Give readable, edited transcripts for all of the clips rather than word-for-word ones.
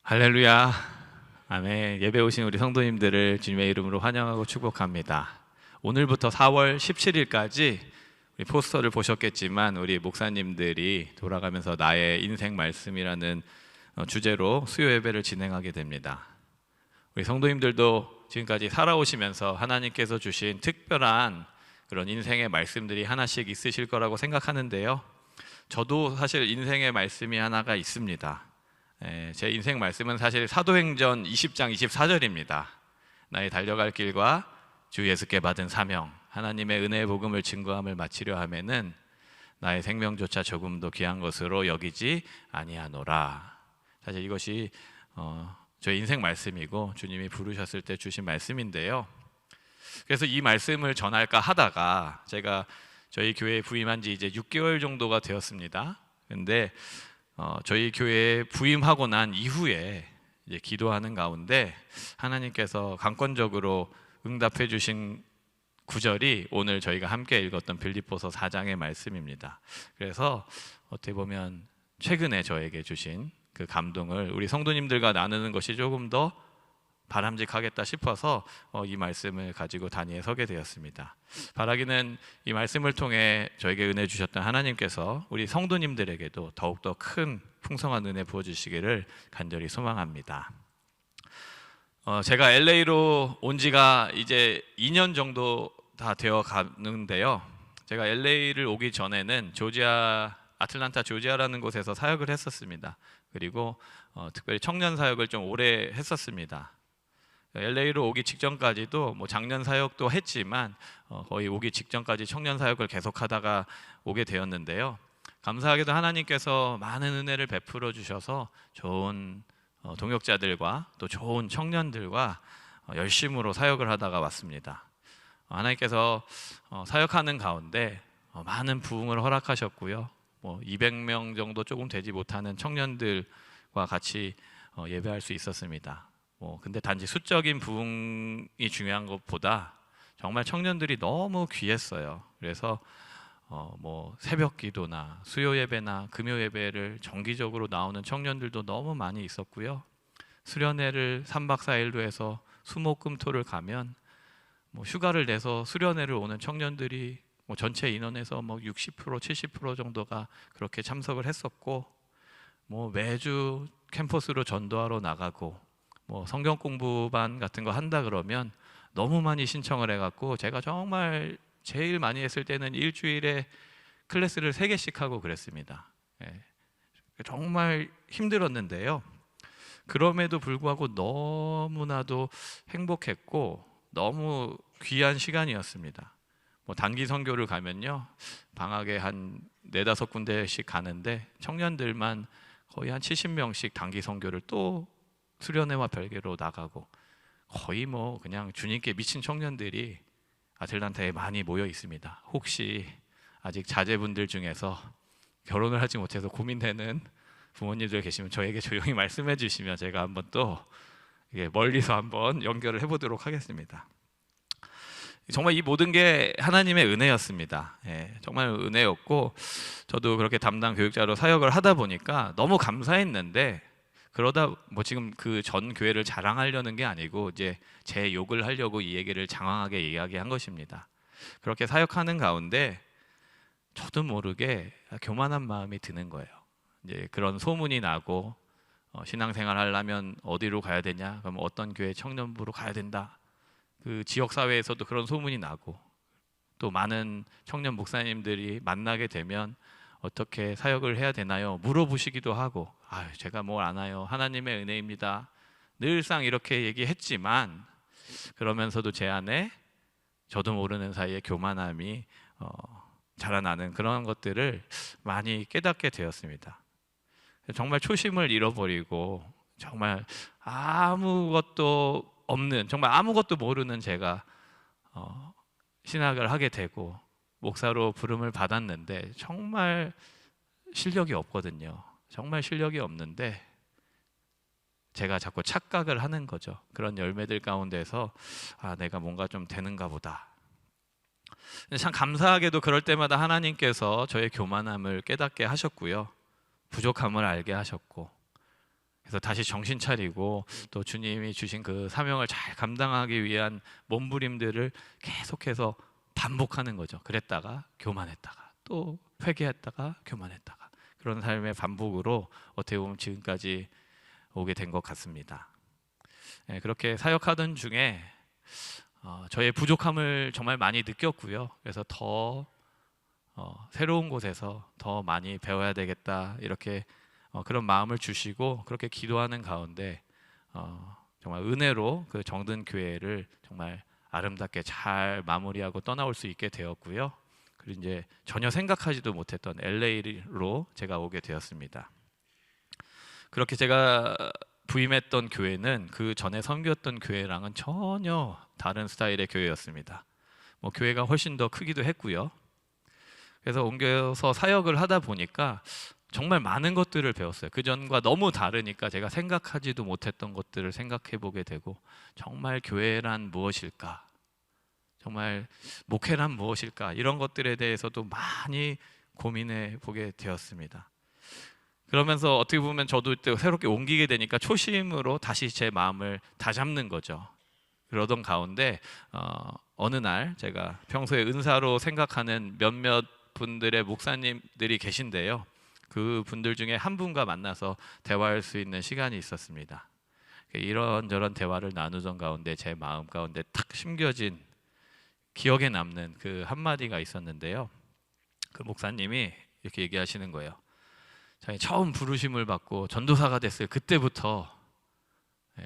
할렐루야. 아멘. 예배 오신 우리 성도님들을 주님의 이름으로 환영하고 축복합니다. 오늘부터 4월 17일까지 우리 포스터를 보셨겠지만 우리 목사님들이 돌아가면서 나의 인생 말씀이라는 주제로 수요 예배를 진행하게 됩니다. 우리 성도님들도 지금까지 살아오시면서 하나님께서 주신 특별한 그런 인생의 말씀들이 하나씩 있으실 거라고 생각하는데요. 저도 사실 인생의 말씀이 하나가 있습니다. 제 인생 말씀은 사실 사도행전 20장 24절입니다. 나의 달려갈 길과 주 예수께 받은 사명, 하나님의 은혜의 복음을 증거함을 마치려 하면은 나의 생명조차 조금도 귀한 것으로 여기지 아니하노라. 사실 이것이 저의 인생 말씀이고 주님이 부르셨을 때 주신 말씀인데요. 그래서 이 말씀을 전할까 하다가 제가 저희 교회에 부임한 지 이제 6개월 정도가 되었습니다. 근데 저희 교회에 부임하고 난 이후에 이제 기도하는 가운데 하나님께서 강권적으로 응답해 주신 구절이 오늘 저희가 함께 읽었던 빌립보서 4장의 말씀입니다. 그래서 어떻게 보면 최근에 저에게 주신 그 감동을 우리 성도님들과 나누는 것이 조금 더 바람직하겠다 싶어서 이 말씀을 가지고 단위에 서게 되었습니다. 바라기는 이 말씀을 통해 저에게 은혜 주셨던 하나님께서 우리 성도님들에게도 더욱더 큰 풍성한 은혜 부어주시기를 간절히 소망합니다. 제가 LA로 온 지가 이제 2년 정도 다 되어 가는데요. 제가 LA를 오기 전에는 아틀란타 조지아라는 곳에서 사역을 했었습니다. 그리고 특별히 청년 사역을 좀 오래 했었습니다. LA로 오기 직전까지도 작년 사역도 했지만 거의 오기 직전까지 청년 사역을 계속하다가 오게 되었는데요. 감사하게도 하나님께서 많은 은혜를 베풀어 주셔서 좋은 동역자들과 또 좋은 청년들과 열심으로 사역을 하다가 왔습니다. 하나님께서 사역하는 가운데 많은 부흥을 허락하셨고요. 200명 정도 조금 되지 못하는 청년들과 같이 예배할 수 있었습니다. 근데 단지 수적인 부흥이 중요한 것보다 정말 청년들이 너무 귀했어요. 그래서 새벽 기도나 수요 예배나 금요 예배를 정기적으로 나오는 청년들도 너무 많이 있었고요. 수련회를 3박 4일로 해서 수목금토를 가면 휴가를 내서 수련회를 오는 청년들이 전체 인원에서 60% 70% 정도가 그렇게 참석을 했었고, 매주 캠퍼스로 전도하러 나가고 성경 공부반 같은 거 한다 그러면 너무 많이 신청을 해갖고 제가 정말 제일 많이 했을 때는 일주일에 클래스를 3개씩 하고 그랬습니다. 정말 힘들었는데요. 그럼에도 불구하고 너무나도 행복했고 너무 귀한 시간이었습니다. 단기 선교를 가면요, 방학에 한 4-5군데씩 가는데 청년들만 거의 한 70명씩 단기 선교를 또 수련회와 별개로 나가고 거의 그냥 주님께 미친 청년들이 아틀란타에 많이 모여 있습니다. 혹시 아직 자제분들 중에서 결혼을 하지 못해서 고민되는 부모님들 계시면 저에게 조용히 말씀해 주시면 제가 한번 또 멀리서 한번 연결을 해보도록 하겠습니다. 정말 이 모든 게 하나님의 은혜였습니다. 정말 은혜였고 저도 그렇게 담당 교육자로 사역을 하다 보니까 너무 감사했는데, 그러다 지금 그 전 교회를 자랑하려는 게 아니고 이제 제 욕을 하려고 이 얘기를 장황하게 이야기한 것입니다. 그렇게 사역하는 가운데 저도 모르게 교만한 마음이 드는 거예요. 이제 그런 소문이 나고 신앙생활 하려면 어디로 가야 되냐? 그럼 어떤 교회 청년부로 가야 된다. 그 지역 사회에서도 그런 소문이 나고 또 많은 청년 목사님들이 만나게 되면 어떻게 사역을 해야 되나요? 물어보시기도 하고, 제가 뭘 아나요? 하나님의 은혜입니다. 늘상 이렇게 얘기했지만 그러면서도 제 안에 저도 모르는 사이에 교만함이 자라나는 그런 것들을 많이 깨닫게 되었습니다. 정말 초심을 잃어버리고 정말 아무것도 없는, 정말 아무것도 모르는 제가 신학을 하게 되고 목사로 부름을 받았는데 정말 실력이 없거든요. 정말 실력이 없는데 제가 자꾸 착각을 하는 거죠. 그런 열매들 가운데서 내가 뭔가 좀 되는가 보다. 참 감사하게도 그럴 때마다 하나님께서 저의 교만함을 깨닫게 하셨고요, 부족함을 알게 하셨고, 그래서 다시 정신 차리고 또 주님이 주신 그 사명을 잘 감당하기 위한 몸부림들을 계속해서 반복하는 거죠. 그랬다가 교만했다가 또 회개했다가 교만했다가, 그런 삶의 반복으로 어떻게 보면 지금까지 오게 된 것 같습니다. 그렇게 사역하던 중에 저의 부족함을 정말 많이 느꼈고요. 그래서 더 새로운 곳에서 더 많이 배워야 되겠다, 이렇게 그런 마음을 주시고 그렇게 기도하는 가운데 정말 은혜로 그 정든 교회를 정말 아름답게 잘 마무리하고 떠나올 수 있게 되었고요. 그리고 이제 전혀 생각하지도 못했던 LA로 제가 오게 되었습니다. 그렇게 제가 부임했던 교회는 그 전에 섬겼던 교회랑은 전혀 다른 스타일의 교회였습니다. 교회가 훨씬 더 크기도 했고요. 그래서 옮겨서 사역을 하다 보니까 정말 많은 것들을 배웠어요. 그 전과 너무 다르니까 제가 생각하지도 못했던 것들을 생각해 보게 되고, 정말 교회란 무엇일까? 정말 목회란 무엇일까? 이런 것들에 대해서도 많이 고민해 보게 되었습니다. 그러면서 어떻게 보면 저도 또 새롭게 옮기게 되니까 초심으로 다시 제 마음을 다잡는 거죠. 그러던 가운데 어느 날 제가 평소에 은사로 생각하는 몇몇 분들의 목사님들이 계신데요. 그 분들 중에 한 분과 만나서 대화할 수 있는 시간이 있었습니다. 이런저런 대화를 나누던 가운데 제 마음 가운데 탁 심겨진 기억에 남는 그 한마디가 있었는데요. 그 목사님이 이렇게 얘기하시는 거예요. 자기 처음 부르심을 받고 전도사가 됐을 그때부터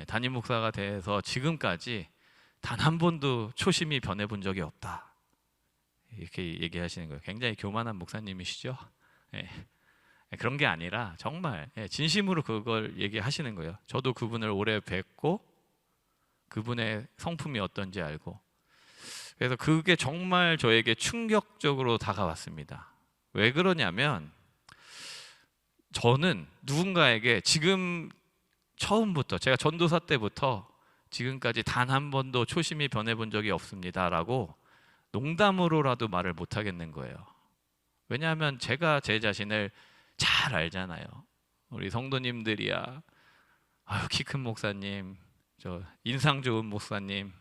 담임 목사가 돼서 지금까지 단 한 번도 초심이 변해본 적이 없다, 이렇게 얘기하시는 거예요. 굉장히 교만한 목사님이시죠? 그런 게 아니라 정말 진심으로 그걸 얘기하시는 거예요. 저도 그분을 오래 뵙고 그분의 성품이 어떤지 알고, 그래서 그게 정말 저에게 충격적으로 다가왔습니다. 왜 그러냐면 저는 누군가에게 지금 처음부터, 제가 전도사 때부터 지금까지 단 한 번도 초심이 변해본 적이 없습니다 라고 농담으로라도 말을 못 하겠는 거예요. 왜냐하면 제가 제 자신을 잘 알잖아요. 우리 성도님들이야, 키 큰 목사님, 저 인상 좋은 목사님,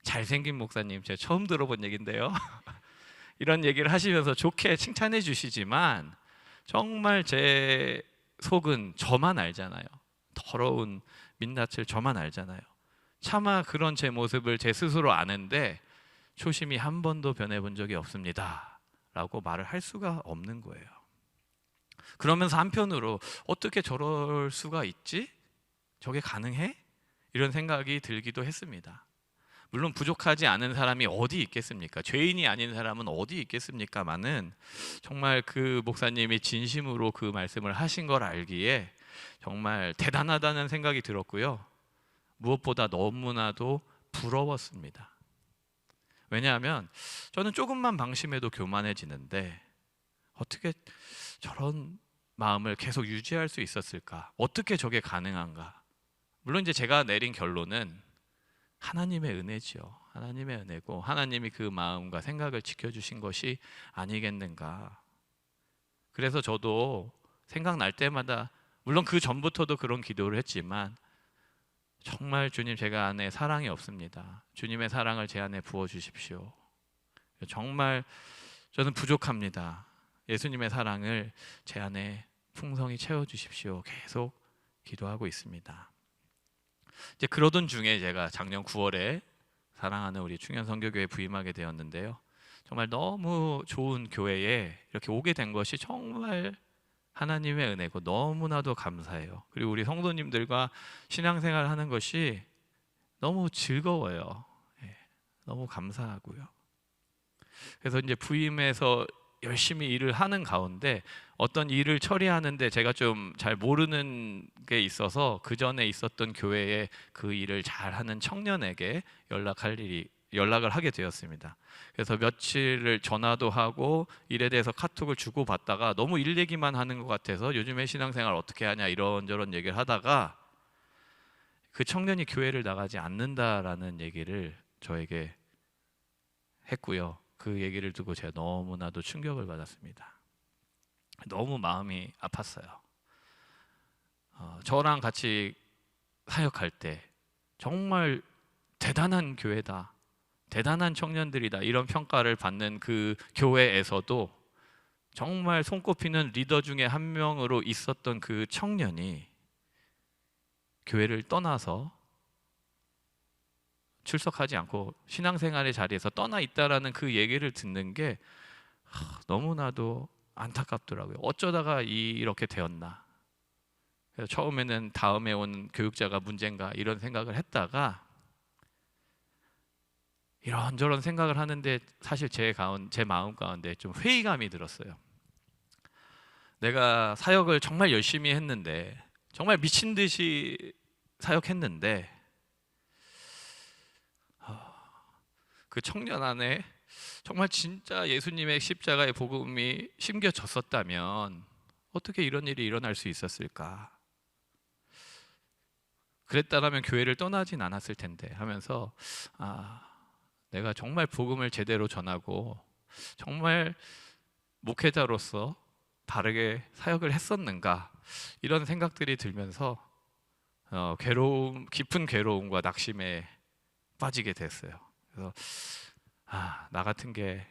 잘생긴 목사님, 제가 처음 들어본 얘긴데요. 이런 얘기를 하시면서 좋게 칭찬해 주시지만 정말 제 속은 저만 알잖아요. 더러운 민낯을 저만 알잖아요. 차마 그런 제 모습을 제 스스로 아는데 초심이 한 번도 변해본 적이 없습니다 라고 말을 할 수가 없는 거예요. 그러면서 한편으로 어떻게 저럴 수가 있지? 저게 가능해? 이런 생각이 들기도 했습니다. 물론 부족하지 않은 사람이 어디 있겠습니까? 죄인이 아닌 사람은 어디 있겠습니까마는 정말 그 목사님이 진심으로 그 말씀을 하신 걸 알기에 정말 대단하다는 생각이 들었고요. 무엇보다 너무나도 부러웠습니다. 왜냐하면 저는 조금만 방심해도 교만해지는데 어떻게 저런 마음을 계속 유지할 수 있었을까? 어떻게 저게 가능한가? 물론 이제 제가 내린 결론은 하나님의 은혜지요. 하나님의 은혜고 하나님이 그 마음과 생각을 지켜주신 것이 아니겠는가. 그래서 저도 생각날 때마다, 물론 그 전부터도 그런 기도를 했지만 정말 주님, 제가 안에 사랑이 없습니다. 주님의 사랑을 제 안에 부어주십시오. 정말 저는 부족합니다. 예수님의 사랑을 제 안에 풍성히 채워주십시오. 계속 기도하고 있습니다. 이제 그러던 중에 제가 작년 9월에 사랑하는 우리 충현선교교회에 부임하게 되었는데요. 정말 너무 좋은 교회에 이렇게 오게 된 것이 정말 하나님의 은혜고 너무나도 감사해요. 그리고 우리 성도님들과 신앙생활 하는 것이 너무 즐거워요. 너무 감사하고요. 그래서 이제 부임해서 열심히 일을 하는 가운데 어떤 일을 처리하는데 제가 좀 잘 모르는 게 있어서 그 전에 있었던 교회에 그 일을 잘하는 청년에게 연락을 하게 되었습니다. 그래서 며칠을 전화도 하고 일에 대해서 카톡을 주고 받다가 너무 일 얘기만 하는 것 같아서 요즘에 신앙생활 어떻게 하냐 이런저런 얘기를 하다가 그 청년이 교회를 나가지 않는다라는 얘기를 저에게 했고요. 그 얘기를 듣고 제가 너무나도 충격을 받았습니다. 너무 마음이 아팠어요. 저랑 같이 사역할 때 정말 대단한 교회다, 대단한 청년들이다 이런 평가를 받는 그 교회에서도 정말 손꼽히는 리더 중에 한 명으로 있었던 그 청년이 교회를 떠나서 출석하지 않고 신앙생활의 자리에서 떠나 있다라는 그 얘기를 듣는 게 너무나도 안타깝더라고요. 어쩌다가 이렇게 되었나. 그래서 처음에는 다음에 온 교육자가 문제인가 이런 생각을 했다가 이런저런 생각을 하는데 사실 제 마음 가운데 좀 회의감이 들었어요. 내가 사역을 정말 열심히 했는데, 정말 미친 듯이 사역했는데 그 청년 안에 정말 진짜 예수님의 십자가의 복음이 심겨졌었다면 어떻게 이런 일이 일어날 수 있었을까? 그랬다라면 교회를 떠나진 않았을 텐데 하면서 내가 정말 복음을 제대로 전하고 정말 목회자로서 바르게 사역을 했었는가 이런 생각들이 들면서 깊은 괴로움과 낙심에 빠지게 됐어요. 그래서 나 같은 게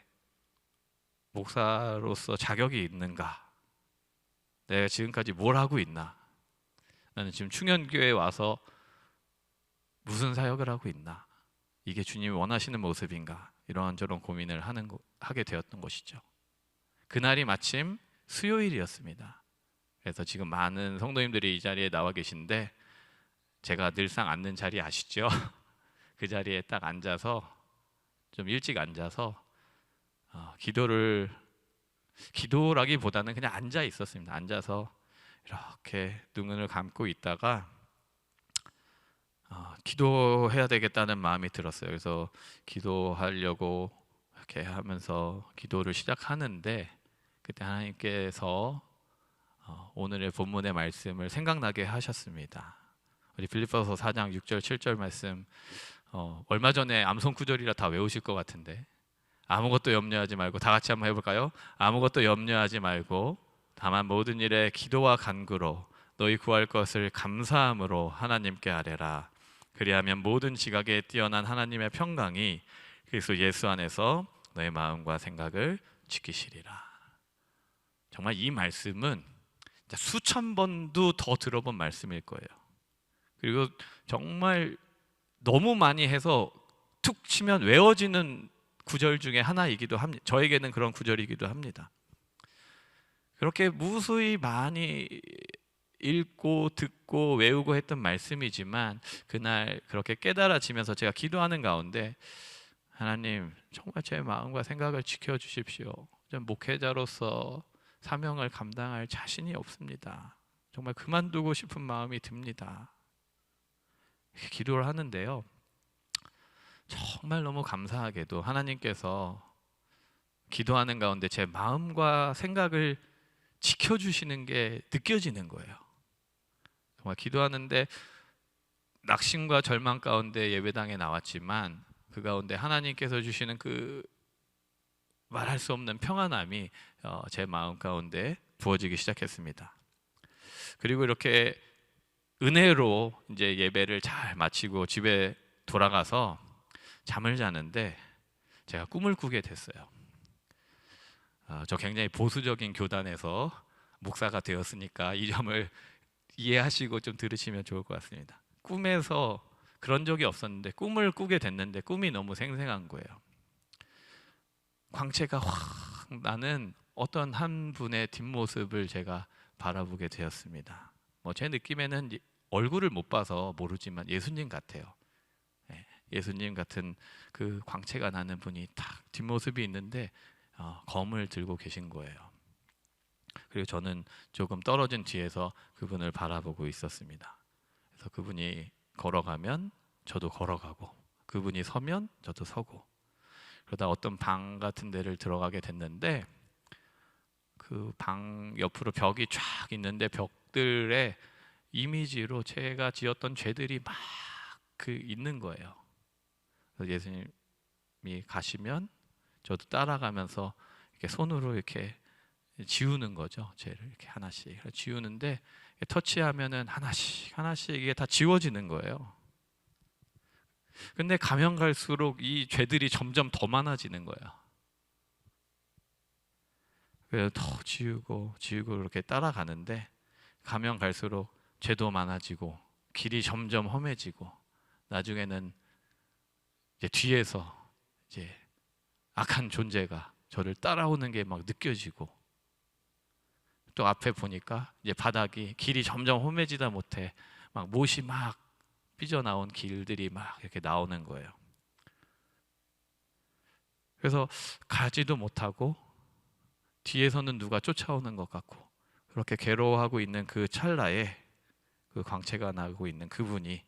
목사로서 자격이 있는가? 내가 지금까지 뭘 하고 있나? 나는 지금 충현교회에 와서 무슨 사역을 하고 있나? 이게 주님이 원하시는 모습인가? 이런저런 고민을 하게 되었던 것이죠. 그날이 마침 수요일이었습니다. 그래서 지금 많은 성도님들이 이 자리에 나와 계신데 제가 늘상 앉는 자리 아시죠? 그 자리에 딱 앉아서 좀 일찍 앉아서 기도라기보다는 그냥 앉아 있었습니다. 앉아서 이렇게 눈을 감고 있다가 기도해야 되겠다는 마음이 들었어요. 그래서 기도하려고 이렇게 하면서 기도를 시작하는데 그때 하나님께서 오늘의 본문의 말씀을 생각나게 하셨습니다. 우리 빌립보서 4장 6절 7절 말씀 얼마 전에 암송 구절이라 다 외우실 것 같은데 아무것도 염려하지 말고 다 같이 한번 해볼까요? 아무것도 염려하지 말고 다만 모든 일에 기도와 간구로 너희 구할 것을 감사함으로 하나님께 아뢰라. 그리하면 모든 지각에 뛰어난 하나님의 평강이 그리스도 예수 안에서 너의 마음과 생각을 지키시리라. 정말 이 말씀은 수천 번도 더 들어본 말씀일 거예요. 그리고 정말 너무 많이 해서 툭 치면 외워지는 구절 중에 하나이기도 합니다. 저에게는 그런 구절이기도 합니다. 그렇게 무수히 많이 읽고 듣고 외우고 했던 말씀이지만 그날 그렇게 깨달아지면서 제가 기도하는 가운데 하나님 정말 제 마음과 생각을 지켜주십시오. 전 목회자로서 사명을 감당할 자신이 없습니다. 정말 그만두고 싶은 마음이 듭니다. 기도를 하는데요, 정말 너무 감사하게도 하나님께서 기도하는 가운데 제 마음과 생각을 지켜주시는 게 느껴지는 거예요. 정말 기도하는데 낙심과 절망 가운데 예배당에 나왔지만 그 가운데 하나님께서 주시는 그 말할 수 없는 평안함이 제 마음 가운데 부어지기 시작했습니다. 그리고 이렇게 은혜로 이제 예배를 잘 마치고 집에 돌아가서 잠을 자는데 제가 꿈을 꾸게 됐어요. 저 굉장히 보수적인 교단에서 목사가 되었으니까 이 점을 이해하시고 좀 들으시면 좋을 것 같습니다. 꿈에서 그런 적이 없었는데 꿈을 꾸게 됐는데 꿈이 너무 생생한 거예요. 광채가 확 나는 어떤 한 분의 뒷모습을 제가 바라보게 되었습니다. 제 느낌에는 얼굴을 못 봐서 모르지만 예수님 같아요. 예수님 같은 그 광채가 나는 분이 딱 뒷모습이 있는데 검을 들고 계신 거예요. 그리고 저는 조금 떨어진 뒤에서 그분을 바라보고 있었습니다. 그래서 그분이 걸어가면 저도 걸어가고 그분이 서면 저도 서고 그러다 어떤 방 같은 데를 들어가게 됐는데 그 방 옆으로 벽이 쫙 있는데 벽들의 이미지로 제가 지었던 죄들이 막 있는 거예요. 그래서 예수님이 가시면 저도 따라가면서 이렇게 손으로 이렇게 지우는 거죠. 죄를 이렇게 하나씩 지우는데 터치하면은 하나씩 하나씩 이게 다 지워지는 거예요. 근데 가면 갈수록 이 죄들이 점점 더 많아지는 거예요. 그래서 더 지우고 지우고 이렇게 따라가는데 가면 갈수록 죄도 많아지고 길이 점점 험해지고 나중에는 이제 뒤에서 이제 악한 존재가 저를 따라오는 게 막 느껴지고 또 앞에 보니까 이제 바닥이 길이 점점 험해지다 못해 막 못이 막 삐져나온 길들이 막 이렇게 나오는 거예요. 그래서 가지도 못하고 뒤에서는 누가 쫓아오는 것 같고 그렇게 괴로워하고 있는 그 찰나에 그 광채가 나고 있는 그분이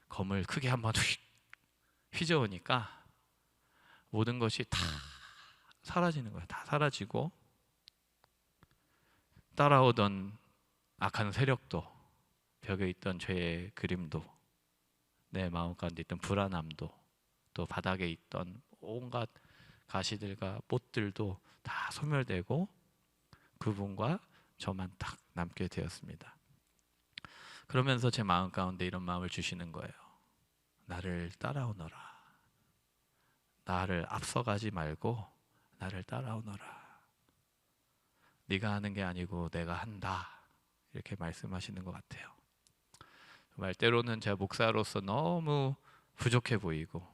검을 크게 한번 휘저으니까 모든 것이 다 사라지는 거예요. 다 사라지고 따라오던 악한 세력도 벽에 있던 죄의 그림도 내 마음 가운데 있던 불안함도 또 바닥에 있던 온갖 가시들과 못들도 다 소멸되고 그분과 저만 딱 남게 되었습니다. 그러면서 제 마음 가운데 이런 마음을 주시는 거예요. 나를 따라오너라. 나를 앞서가지 말고 나를 따라오너라. 네가 하는 게 아니고 내가 한다. 이렇게 말씀하시는 것 같아요. 정말 때로는 제가 목사로서 너무 부족해 보이고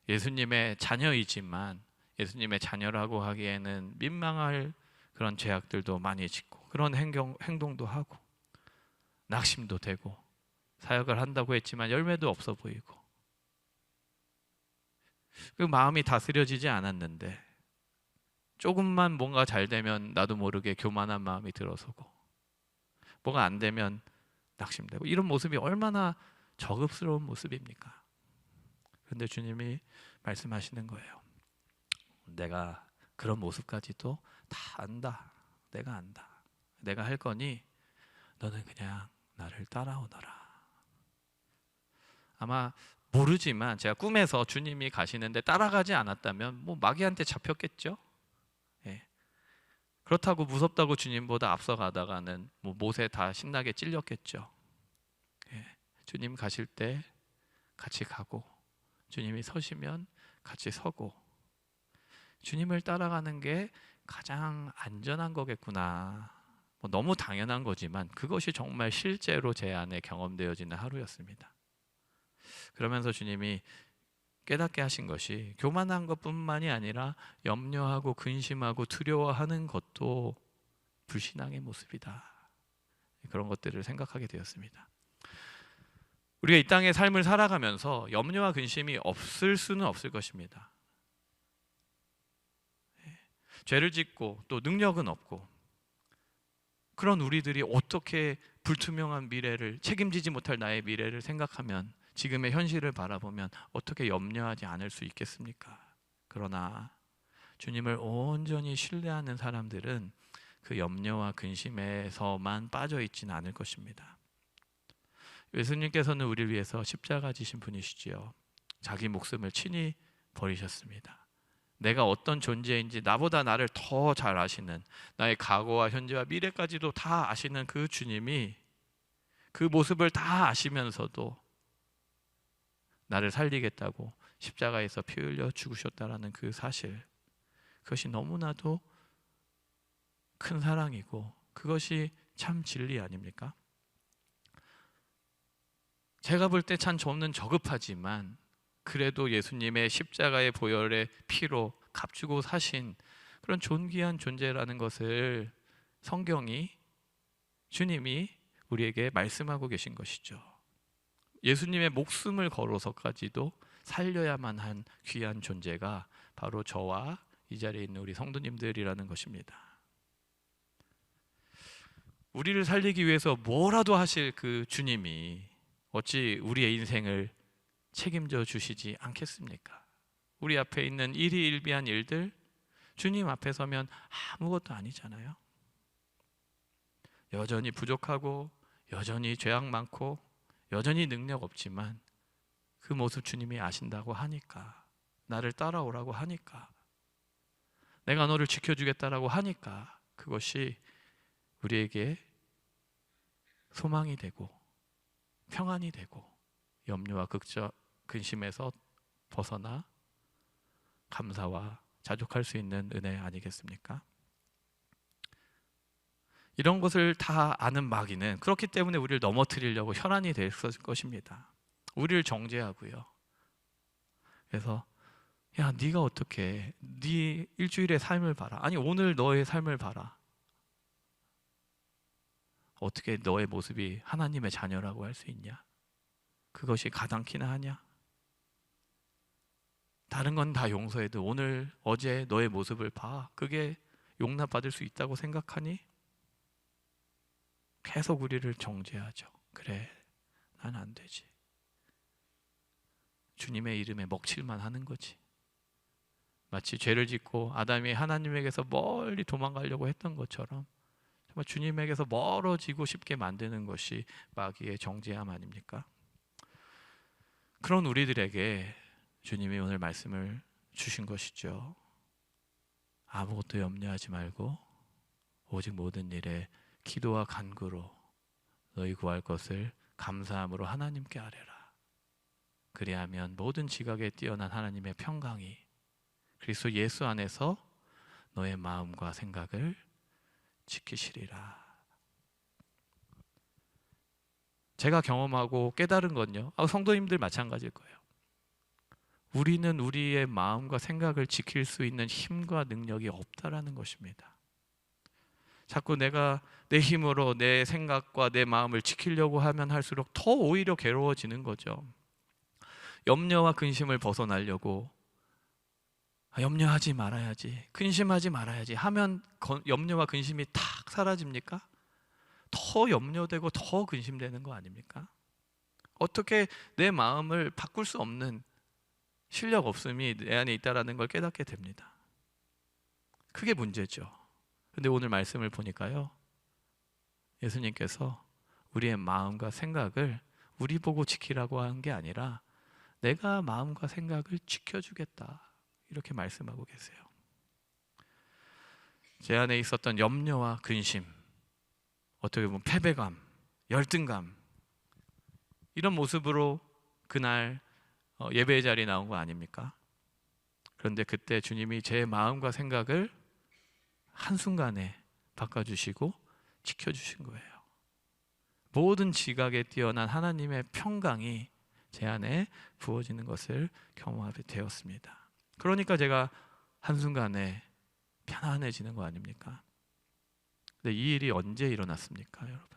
예수님의 자녀이지만 예수님의 자녀라고 하기에는 민망할 그런 죄악들도 많이 짓고 그런 행동도 하고 낙심도 되고 사역을 한다고 했지만 열매도 없어 보이고 그 마음이 다스려지지 않았는데 조금만 뭔가 잘 되면 나도 모르게 교만한 마음이 들어서고 뭐가 안 되면 낙심되고 이런 모습이 얼마나 저급스러운 모습입니까? 그런데 주님이 말씀하시는 거예요. 내가 그런 모습까지도 다 안다. 내가 안다. 내가 할 거니 너는 그냥 나를 따라오너라. 아마 모르지만 제가 꿈에서 주님이 가시는데 따라가지 않았다면 뭐 마귀한테 잡혔겠죠. 예. 그렇다고 무섭다고 주님보다 앞서가다가는 뭐 못에 다 신나게 찔렸겠죠. 예. 주님 가실 때 같이 가고 주님이 서시면 같이 서고 주님을 따라가는 게 가장 안전한 거겠구나. 뭐 너무 당연한 거지만 그것이 정말 실제로 제 안에 경험되어지는 하루였습니다. 그러면서 주님이 깨닫게 하신 것이 교만한 것뿐만이 아니라 염려하고 근심하고 두려워하는 것도 불신앙의 모습이다. 그런 것들을 생각하게 되었습니다. 우리가 이 땅의 삶을 살아가면서 염려와 근심이 없을 수는 없을 것입니다. 죄를 짓고 또 능력은 없고 그런 우리들이 어떻게 불투명한 미래를 책임지지 못할 나의 미래를 생각하면 지금의 현실을 바라보면 어떻게 염려하지 않을 수 있겠습니까? 그러나 주님을 온전히 신뢰하는 사람들은 그 염려와 근심에서만 빠져 있지는 않을 것입니다. 예수님께서는 우리를 위해서 십자가 지신 분이시지요. 자기 목숨을 친히 버리셨습니다. 내가 어떤 존재인지 나보다 나를 더 잘 아시는 나의 과거와 현재와 미래까지도 다 아시는 그 주님이 그 모습을 다 아시면서도 나를 살리겠다고 십자가에서 피 흘려 죽으셨다라는 그 사실, 그것이 너무나도 큰 사랑이고 그것이 참 진리 아닙니까? 제가 볼 때 참 저는 저급하지만 그래도 예수님의 십자가의 보혈의 피로 값주고 사신 그런 존귀한 존재라는 것을 성경이 주님이 우리에게 말씀하고 계신 것이죠. 예수님의 목숨을 걸어서까지도 살려야만 한 귀한 존재가 바로 저와 이 자리에 있는 우리 성도님들이라는 것입니다. 우리를 살리기 위해서 뭐라도 하실 그 주님이 어찌 우리의 인생을 책임져 주시지 않겠습니까? 우리 앞에 있는 일희일비한 일들 주님 앞에 서면 아무것도 아니잖아요. 여전히 부족하고 여전히 죄악 많고 여전히 능력 없지만 그 모습 주님이 아신다고 하니까 나를 따라오라고 하니까 내가 너를 지켜주겠다라고 하니까 그것이 우리에게 소망이 되고 평안이 되고 염려와 근심에서 벗어나 감사와 자족할 수 있는 은혜 아니겠습니까? 이런 것을 다 아는 마귀는 그렇기 때문에 우리를 넘어뜨리려고 혈안이 됐을 것입니다. 우리를 정죄하고요. 그래서 야, 네가 어떻게 네 일주일의 삶을 봐라. 아니 오늘 너의 삶을 봐라. 어떻게 너의 모습이 하나님의 자녀라고 할 수 있냐? 그것이 가당키나 하냐? 다른 건 다 용서해도 오늘 어제 너의 모습을 봐. 그게 용납받을 수 있다고 생각하니? 계속 우리를 정죄하죠. 그래, 난 안 되지. 주님의 이름에 먹칠만 하는 거지. 마치 죄를 짓고 아담이 하나님에게서 멀리 도망가려고 했던 것처럼 정말 주님에게서 멀어지고 싶게 만드는 것이 마귀의 정죄함 아닙니까? 그런 우리들에게 주님이 오늘 말씀을 주신 것이죠. 아무것도 염려하지 말고 오직 모든 일에 기도와 간구로 너희 구할 것을 감사함으로 하나님께 아뢰라. 그리하면 모든 지각에 뛰어난 하나님의 평강이 그리스도 예수 안에서 너의 마음과 생각을 지키시리라. 제가 경험하고 깨달은 건요, 성도님들 마찬가지일 거예요. 우리는 우리의 마음과 생각을 지킬 수 있는 힘과 능력이 없다라는 것입니다. 자꾸 내가 내 힘으로 내 생각과 내 마음을 지키려고 하면 할수록 더 오히려 괴로워지는 거죠. 염려와 근심을 벗어나려고 염려하지 말아야지, 근심하지 말아야지 하면 염려와 근심이 탁 사라집니까? 더 염려되고 더 근심되는 거 아닙니까? 어떻게 내 마음을 바꿀 수 없는 실력 없음이 내 안에 있다는 걸 깨닫게 됩니다. 그게 문제죠. 근데 오늘 말씀을 보니까요, 예수님께서 우리의 마음과 생각을 우리 보고 지키라고 하는 게 아니라 내가 마음과 생각을 지켜주겠다 이렇게 말씀하고 계세요. 제 안에 있었던 염려와 근심, 어떻게 보면 패배감, 열등감, 이런 모습으로 그날 예배의 자리에 나온 거 아닙니까? 그런데 그때 주님이 제 마음과 생각을 한순간에 바꿔주시고 지켜주신 거예요. 모든 지각에 뛰어난 하나님의 평강이 제 안에 부어지는 것을 경험하게 되었습니다. 그러니까 제가 한순간에 편안해지는 거 아닙니까? 근데 이 일이 언제 일어났습니까, 여러분?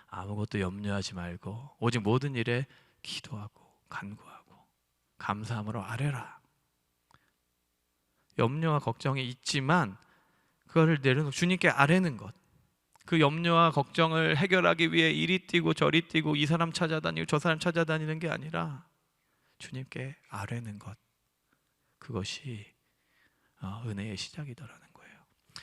아무것도 염려하지 말고 오직 모든 일에 기도하고 간구하고 감사함으로 아뢰라. 염려와 걱정이 있지만 그거를 내려놓고 주님께 아뢰는 것, 그 염려와 걱정을 해결하기 위해 이리 뛰고 저리 뛰고 이 사람 찾아다니고 저 사람 찾아다니는 게 아니라 주님께 아뢰는 것, 그것이 은혜의 시작이더라는 거예요.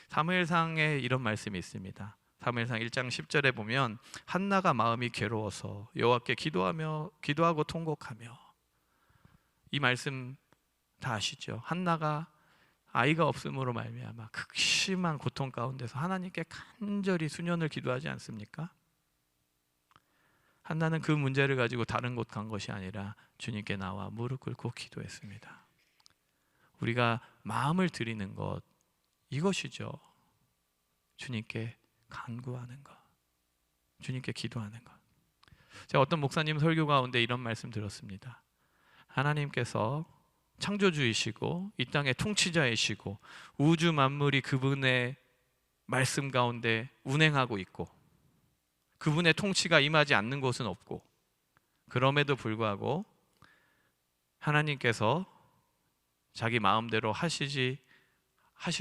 사무엘상에 이런 말씀이 있습니다. 사무엘상 1장 10절에 보면 한나가 마음이 괴로워서 여호와께 기도하고 통곡하며, 이 말씀 다 아시죠? 한나가 아이가 없음으로 말미암아 극심한 고통 가운데서 하나님께 간절히 수년을 기도하지 않습니까? 한나는 그 문제를 가지고 다른 곳 간 것이 아니라 주님께 나와 무릎 꿇고 기도했습니다. 우리가 마음을 드리는 것, 이것이죠. 주님께 간구하는 것, 주님께 기도하는 것. 제가 어떤 목사님 설교 가운데 이런 말씀 들었습니다. 하나님께서 창조주이시고 이 땅의 통치자이시고 우주 만물이 그분의 말씀 가운데 운행하고 있고 그분의 통치가 임하지 않는 곳은 없고, 그럼에도 불구하고 하나님께서 자기 마음대로 하실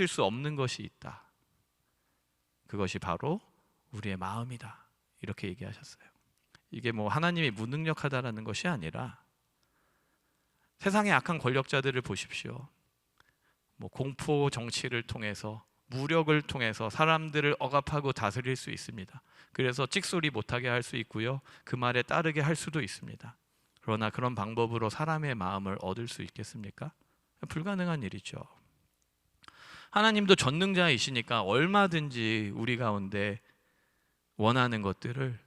수 없는 것이 있다. 그것이 바로 우리의 마음이다. 이렇게 얘기하셨어요. 이게 뭐 하나님이 무능력하다라는 것이 아니라 세상의 악한 권력자들을 보십시오. 뭐 공포 정치를 통해서, 무력을 통해서 사람들을 억압하고 다스릴 수 있습니다. 그래서 찍소리 못하게 할 수 있고요, 그 말에 따르게 할 수도 있습니다. 그러나 그런 방법으로 사람의 마음을 얻을 수 있겠습니까? 불가능한 일이죠. 하나님도 전능자이시니까 얼마든지 우리 가운데 원하는 것들을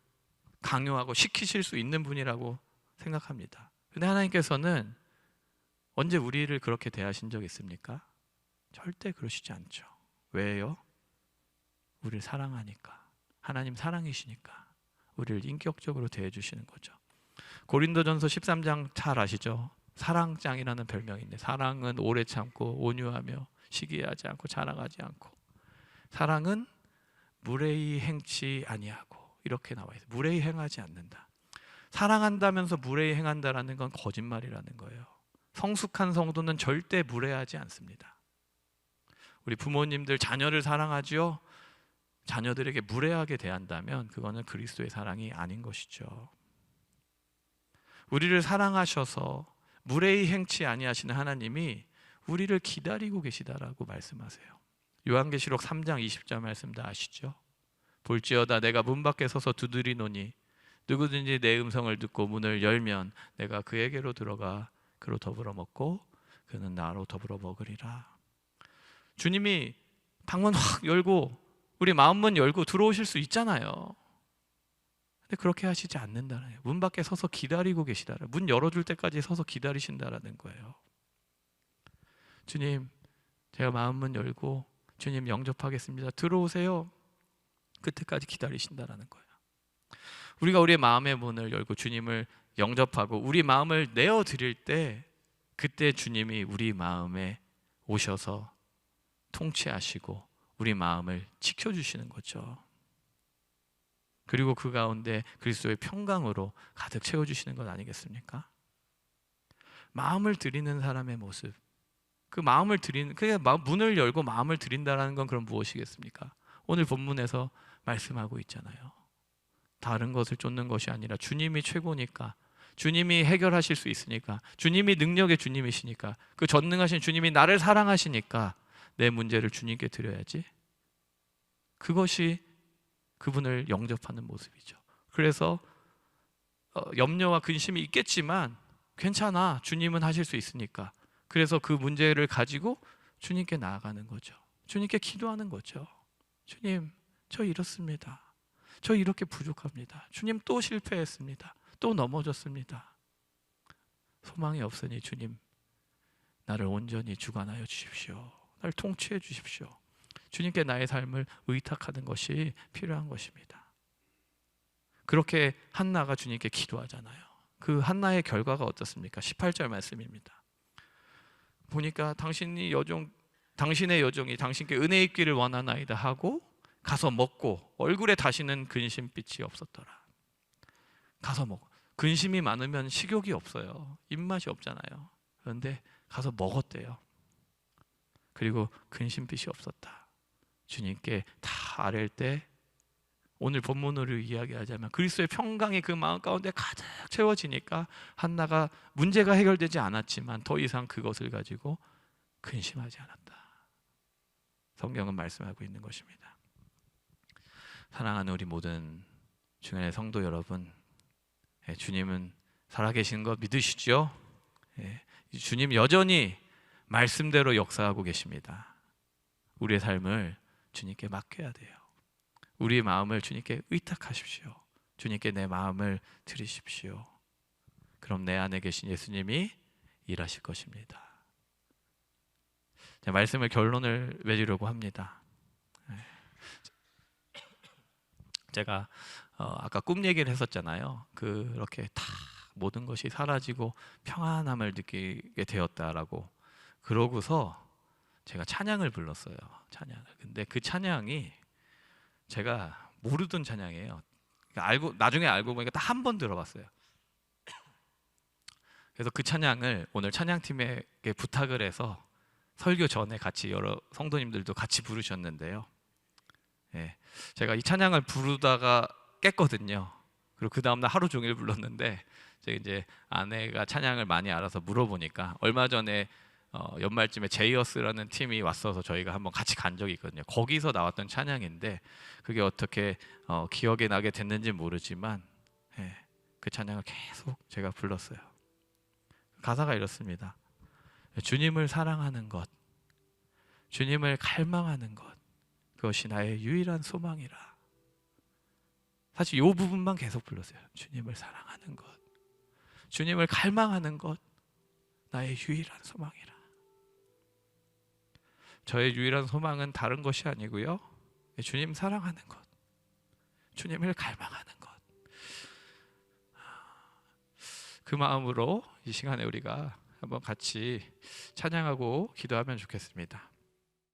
강요하고 시키실 수 있는 분이라고 생각합니다. 근데 하나님께서는 언제 우리를 그렇게 대하신 적 있습니까? 절대 그러시지 않죠. 왜요? 우리를 사랑하니까. 하나님 사랑이시니까 우리를 인격적으로 대해 주시는 거죠. 고린도전서 13장 잘 아시죠? 사랑장이라는 별명이 있는데, 사랑은 오래 참고 온유하며 시기하지 않고 자랑하지 않고, 사랑은 무례히 행치 아니하고, 이렇게 나와 있어요. 무례히 행하지 않는다. 사랑한다면서 무례히 행한다라는 건 거짓말이라는 거예요. 성숙한 성도는 절대 무례하지 않습니다. 우리 부모님들 자녀를 사랑하지요? 자녀들에게 무례하게 대한다면 그거는 그리스도의 사랑이 아닌 것이죠. 우리를 사랑하셔서 무례히 행치 아니하시는 하나님이 우리를 기다리고 계시다라고 말씀하세요. 요한계시록 3장 20절 말씀 다 아시죠? 볼지어다 내가 문 밖에 서서 두드리노니 누구든지 내 음성을 듣고 문을 열면 내가 그에게로 들어가 그로 더불어 먹고 그는 나로 더불어 먹으리라. 주님이 방문 확 열고 우리 마음문 열고 들어오실 수 있잖아요. 근데 그렇게 하시지 않는다는 거예요. 문 밖에 서서 기다리고 계시다라. 문 열어줄 때까지 서서 기다리신다라는 거예요. 주님, 제가 마음문 열고 주님 영접하겠습니다. 들어오세요. 그때까지 기다리신다라는 거예요. 우리가 우리의 마음의 문을 열고 주님을 영접하고 우리 마음을 내어드릴 때, 그때 주님이 우리 마음에 오셔서 통치하시고 우리 마음을 지켜주시는 거죠. 그리고 그 가운데 그리스도의 평강으로 가득 채워주시는 것 아니겠습니까? 마음을 드리는 사람의 모습, 그 마음을 드리는, 그게 문을 열고 마음을 드린다는 건 그럼 무엇이겠습니까? 오늘 본문에서 말씀하고 있잖아요. 다른 것을 쫓는 것이 아니라 주님이 최고니까, 주님이 해결하실 수 있으니까, 주님이 능력의 주님이시니까, 그 전능하신 주님이 나를 사랑하시니까 내 문제를 주님께 드려야지. 그것이 그분을 영접하는 모습이죠. 그래서 염려와 근심이 있겠지만 괜찮아, 주님은 하실 수 있으니까. 그래서 그 문제를 가지고 주님께 나아가는 거죠. 주님께 기도하는 거죠. 주님, 저 이렇습니다. 저 이렇게 부족합니다. 주님, 또 실패했습니다. 또 넘어졌습니다. 소망이 없으니 주님, 나를 온전히 주관하여 주십시오. 나를 통치해 주십시오. 주님께 나의 삶을 의탁하는 것이 필요한 것입니다. 그렇게 한나가 주님께 기도하잖아요. 그 한나의 결과가 어떻습니까? 18절 말씀입니다. 보니까 당신의 여종이 당신께 은혜 있기를 원하나이다 하고 가서 먹고 얼굴에 다시는 근심빛이 없었더라. 가서 먹고, 근심이 많으면 식욕이 없어요. 입맛이 없잖아요. 그런데 가서 먹었대요. 그리고 근심빛이 없었다. 주님께 다 아랠 때, 오늘 본문으로 이야기하자면 그리스도의 평강이 그 마음 가운데 가득 채워지니까 한나가 문제가 해결되지 않았지만 더 이상 그것을 가지고 근심하지 않았다. 성경은 말씀하고 있는 것입니다. 사랑하는 우리 모든 중간의 성도 여러분, 주님은 살아계신 거 믿으시죠? 주님 여전히 말씀대로 역사하고 계십니다. 우리의 삶을 주님께 맡겨야 돼요. 우리의 마음을 주님께 의탁하십시오. 주님께 내 마음을 드리십시오. 그럼 내 안에 계신 예수님이 일하실 것입니다. 자, 말씀을 결론을 맺으려고 합니다. 제가 아까 꿈 얘기를 했었잖아요. 그렇게 다 모든 것이 사라지고 평안함을 느끼게 되었다라고. 그러고서 제가 찬양을 불렀어요. 찬양을. 근데 그 찬양이 제가 모르던 찬양이에요. 나중에 알고 보니까 딱 한 번 들어봤어요. 그래서 그 찬양을 오늘 찬양팀에게 부탁을 해서 설교 전에 같이 여러 성도님들도 같이 부르셨는데요. 제가 이 찬양을 부르다가 깼거든요. 그리고 그 다음날 하루 종일 불렀는데, 제가 이제 아내가 찬양을 많이 알아서 물어보니까 얼마 전에 연말쯤에 제이어스라는 팀이 왔어서 저희가 한번 같이 간 적이 있거든요. 거기서 나왔던 찬양인데 그게 어떻게 기억에 나게 됐는지 모르지만 그 찬양을 계속 제가 불렀어요. 가사가 이렇습니다. 주님을 사랑하는 것, 주님을 갈망하는 것, 그것이 나의 유일한 소망이라. 사실 이 부분만 계속 불렀어요. 주님을 사랑하는 것, 주님을 갈망하는 것, 나의 유일한 소망이라. 저의 유일한 소망은 다른 것이 아니고요, 주님 사랑하는 것, 주님을 갈망하는 것. 그 마음으로 이 시간에 우리가 한번 같이 찬양하고 기도하면 좋겠습니다.